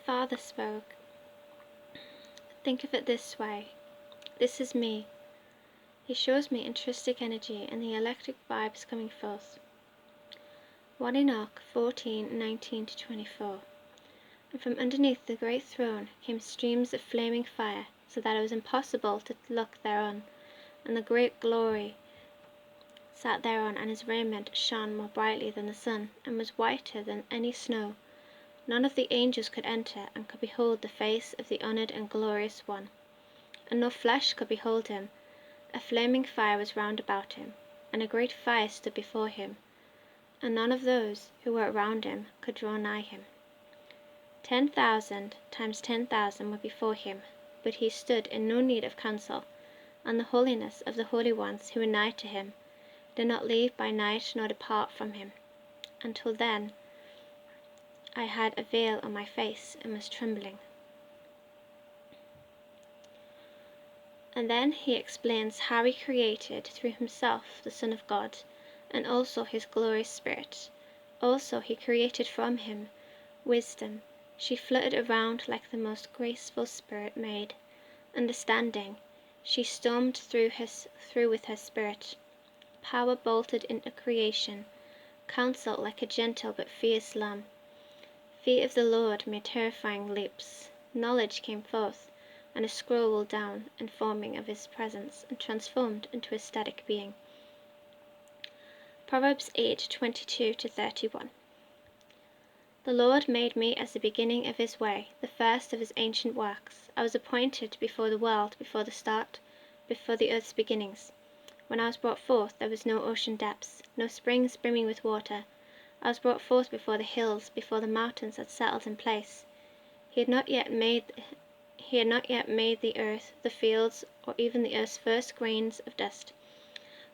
Father spoke. Think of it this way. This is me. He shows me intrinsic energy and the electric vibes coming forth. 1 Enoch 14:19-24. And from underneath the great throne came streams of flaming fire, so that it was impossible to look thereon. And the great glory sat thereon, and his raiment shone more brightly than the sun, and was whiter than any snow. None of the angels could enter, and could behold the face of the honoured and glorious one. And no flesh could behold him. A flaming fire was round about him, and a great fire stood before him, and none of those who were around him could draw nigh him. 10,000 times 10,000 were before him, but he stood in no need of counsel, and the holiness of the holy ones who were nigh to him did not leave by night nor depart from him. Until then I had a veil on my face and was trembling. And then he explains how he created through himself the Son of God, and also his glorious Spirit. Also he created from him wisdom. She fluttered around like the most graceful spirit made. Understanding. She stormed through with her spirit. Power bolted into creation. Counsel like a gentle but fierce lamb. Fear of the Lord made terrifying leaps. Knowledge came forth, and a scroll rolled down, informing of his presence, and transformed into a static being. Proverbs 8:22-31. The Lord made me as the beginning of his way, the first of his ancient works. I was appointed before the world, before the start, before the earth's beginnings. When I was brought forth, there was no ocean depths, no springs brimming with water. I was brought forth before the hills, before the mountains had settled in place. He had not yet made the earth, the fields, or even the earth's first grains of dust.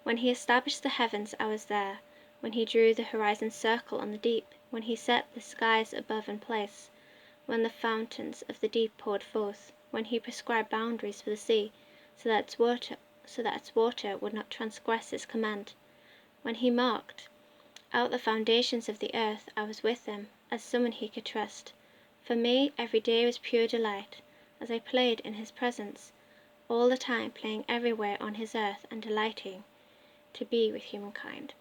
When he established the heavens, I was there. When he drew the horizon circle on the deep, when he set the skies above in place, when the fountains of the deep poured forth, when he prescribed boundaries for the sea, so that its water would not transgress his command. When he marked out the foundations of the earth, I was with him, as someone he could trust. For me, every day was pure delight, as I played in his presence, all the time playing everywhere on his earth and delighting to be with humankind.